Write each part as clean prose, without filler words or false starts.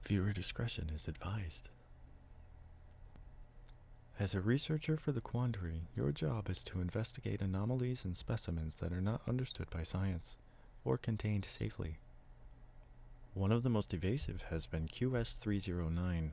Viewer discretion is advised. As a researcher for the Quandary, your job is to investigate anomalies and specimens that are not understood by science, or contained safely. One of the most evasive has been QS-309,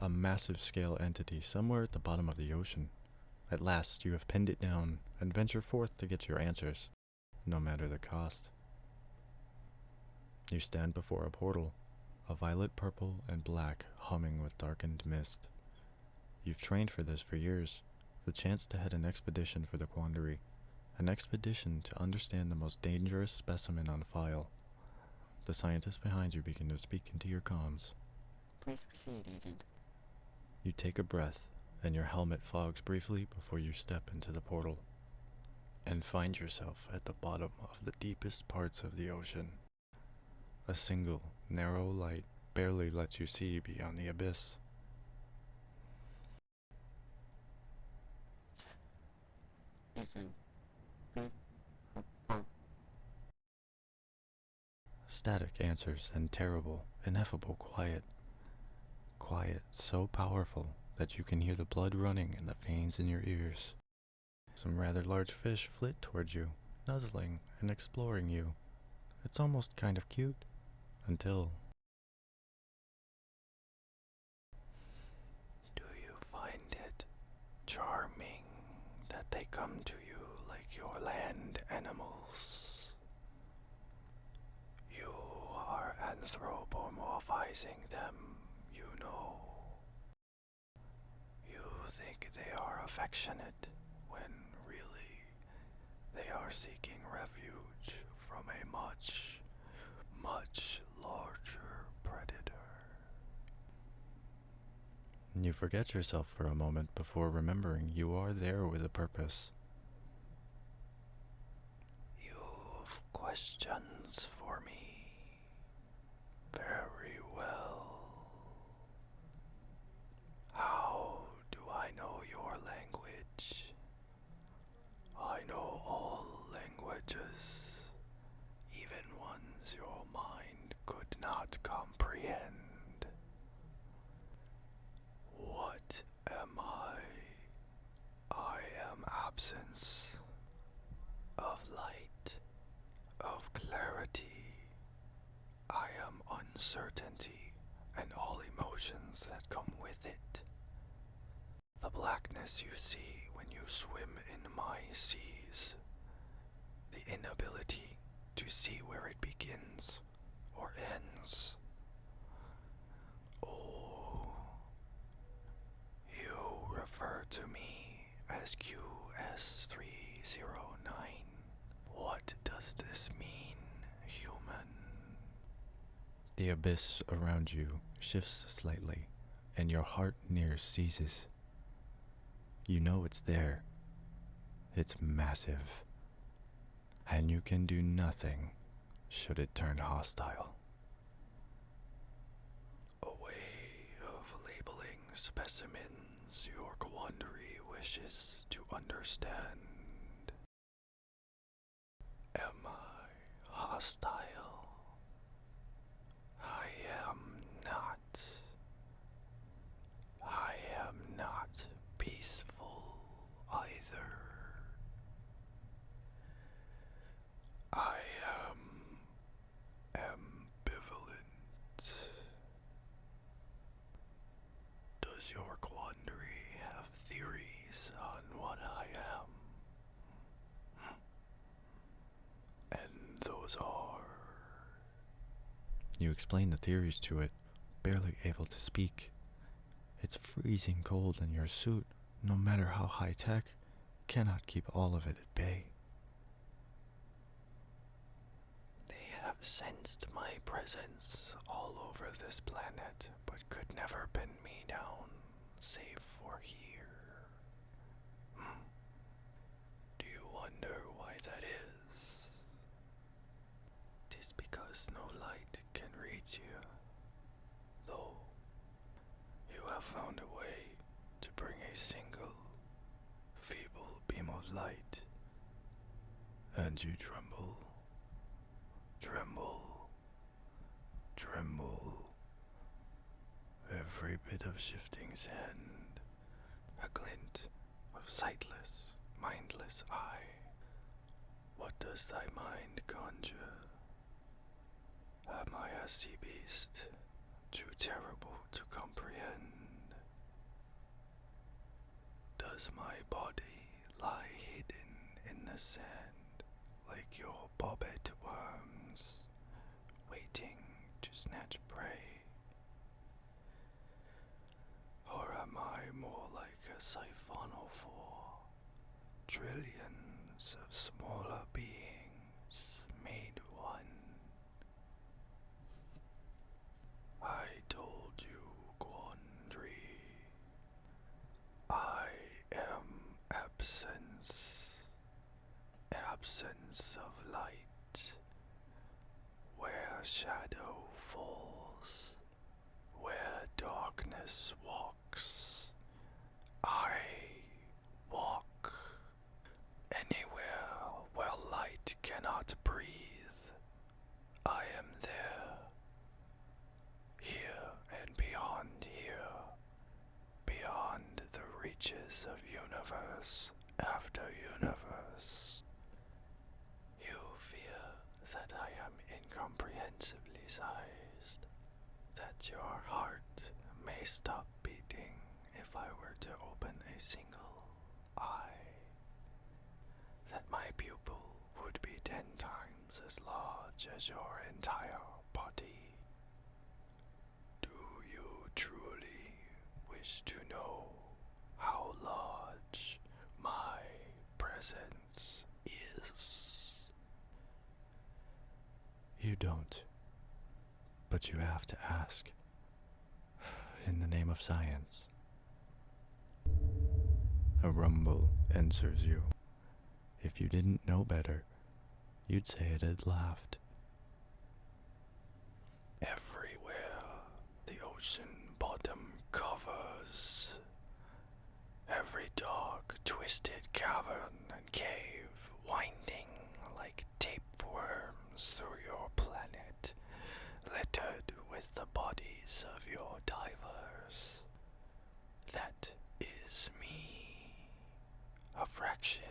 a massive-scale entity somewhere at the bottom of the ocean. At last, you have pinned it down, and venture forth to get your answers, no matter the cost. You stand before a portal, a violet, purple, and black humming with darkened mist. You've trained for this for years, the chance to head an expedition for the Quandary, an expedition to understand the most dangerous specimen on file. The scientists behind you begin to speak into your comms. Please proceed, Agent. You take a breath, and your helmet fogs briefly before you step into the portal, and find yourself at the bottom of the deepest parts of the ocean. A single, narrow light barely lets you see beyond the abyss. Static answers and terrible, ineffable quiet. Quiet so powerful that you can hear the blood running in the veins in your ears. Some rather large fish flit towards you, nuzzling and exploring you. It's almost kind of cute, until... Do you find it charming that they come to you like your land animals? You are anthropomorphizing them, you know. You think they are affectionate when really they are seeking refuge from a much, much larger predator. You forget yourself for a moment before remembering you are there with a purpose. You've questions for me. Very well. How do I know your language? I know all languages, even ones your mind could not comprehend. What am I? I am absence of light, of clarity. I am uncertainty and all emotions that come with it. The blackness you see when you swim in my seas. The inability to see where it begins or ends. Oh, you refer to me as QS-309. What does this mean, human? The abyss around you shifts slightly, and your heart near seizes. You know it's there. It's massive. And you can do nothing should it turn hostile. A way of labeling specimens your Quandary wishes to understand. Am I hostile? I am not. I am not peaceful either. I am ambivalent. Does your Quandary have theories on what I am? And those are... You explain the theories to it, barely able to speak. It's freezing cold and your suit, no matter how high-tech, cannot keep all of it at bay. They have sensed my presence all over this planet, but could never pin me down, save for here. Do you wonder why that is? 'Tis because no light can reach you, though you have found a way to bring a single, feeble beam of light, and you tremble, tremble, tremble, every bit of shifting sand, a glint of sightless, mindless eye. What does thy mind conjure? Am I a sea beast, too terrible to comprehend? Does my body lie hidden in the sand, like your bobbed worms, waiting to snatch prey? Or am I more like a siphonophore, trillions of smaller beings made one? I told you, quandary. I am absence, absence of light, where shadow falls, where darkness walks. I walk anywhere where light cannot breathe. I am there, here and beyond here, beyond the reaches of universe after universe. You fear that I am incomprehensibly sized, that your heart may stop beating if I were to open a single eye, that my pupil would be 10 times as large as your entire body. Do you truly wish to know how large my presence is? You don't, but you have to ask. In the name of science. A rumble answers you. If you didn't know better, you'd say it had laughed. Everywhere the ocean bottom covers, every dark, twisted cavern and cave winding like tapeworms through your planet, littered with the bodies of your divers. That is me, a fraction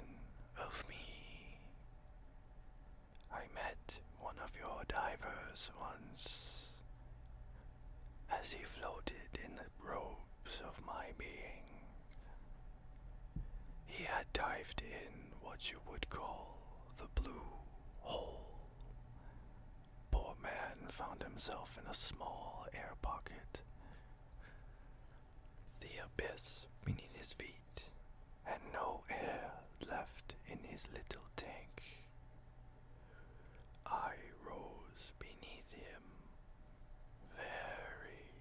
of me. I met one of your divers once, as he floated in the robes of my being. He had dived in what you would call the blue hole. Poor man found himself in a small air pocket, the abyss beneath his feet, and no air left in his little tank. I rose beneath him, very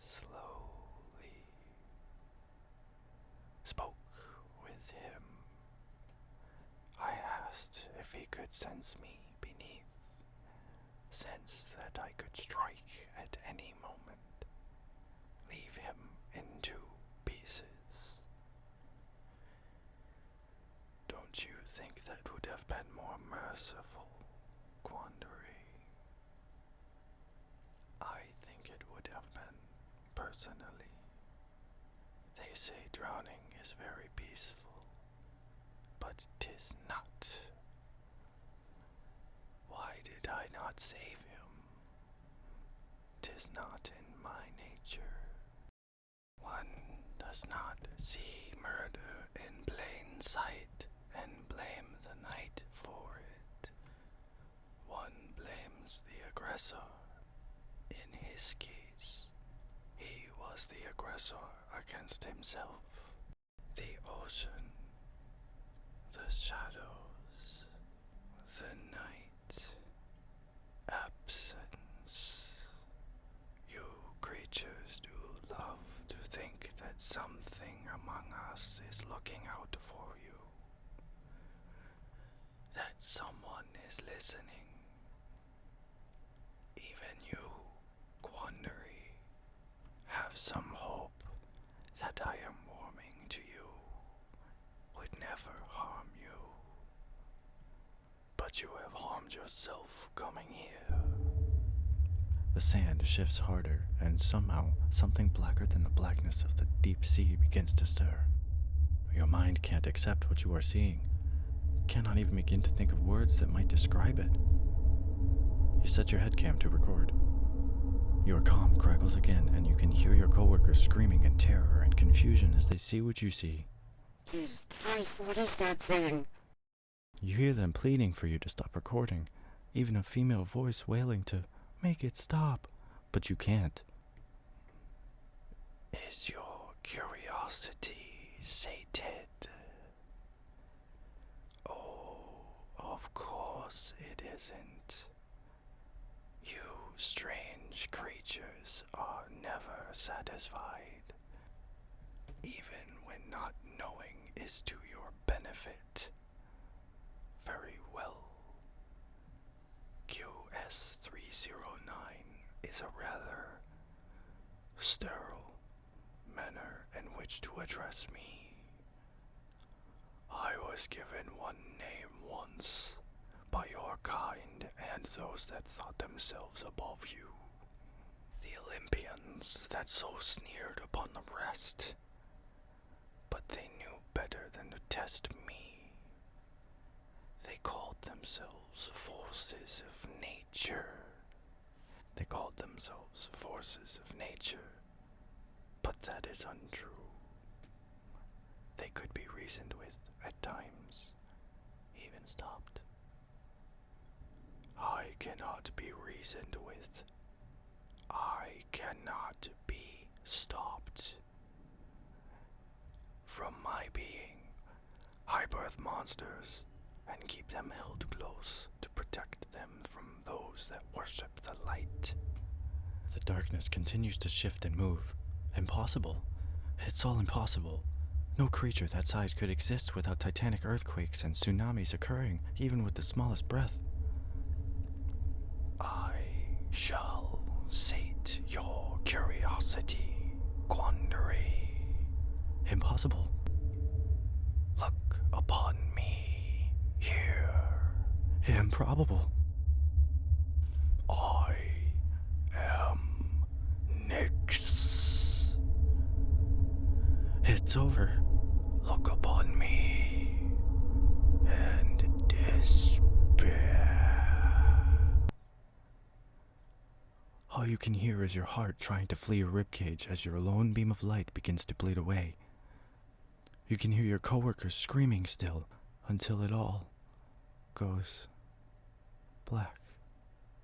slowly, spoke with him. I asked if he could sense me beneath, sense that I could strike at any moment, leave him in 2 pieces. Don't you think that would have been more merciful, quandary? I think it would have been, personally. They say drowning is very peaceful, but 'tis not. Why did I not save him? 'Tis not in my nature. One does not see murder in plain sight and blame the night for it. One blames the aggressor. In his case, he was the aggressor against himself. The ocean, the shadows, the night, absence. You creatures do love to think that something among us is looking out for you, that someone is listening. Even you, quandary, have some hope that I am warming to you, would never harm you. But you have harmed yourself coming here. The sand shifts harder, and somehow something blacker than the blackness of the deep sea begins to stir. Your mind can't accept what you are seeing, cannot even begin to think of words that might describe it. You set your headcam to record. Your comm crackles again, and you can hear your coworkers screaming in terror and confusion as they see what you see. Jesus Christ, what is that thing? You hear them pleading for you to stop recording, even a female voice wailing to make it stop, but you can't. Is your curiosity sated? Oh, of course it isn't. You strange creatures are never satisfied, even when not knowing is to your benefit. Very well. QS-309 is a rather sterile manner in which to address me. I was given one name once by your kind and those that thought themselves above you. The Olympians that so sneered upon the rest. But they knew better than to test me. They called themselves forces of nature. But that is untrue. They could be reasoned with at times, even stopped. I cannot be reasoned with. I cannot be stopped. From my being, I birth monsters and keep them held close to protect them from those that worship the light. The darkness continues to shift and move. Impossible. It's all impossible. No creature that size could exist without titanic earthquakes and tsunamis occurring, even with the smallest breath. I shall sate your curiosity, quandary. Impossible. Look upon me here. Improbable. I am Nyx. It's over. Look upon me and despair. All you can hear is your heart trying to flee your ribcage as your lone beam of light begins to bleed away. You can hear your coworkers screaming still until it all goes black.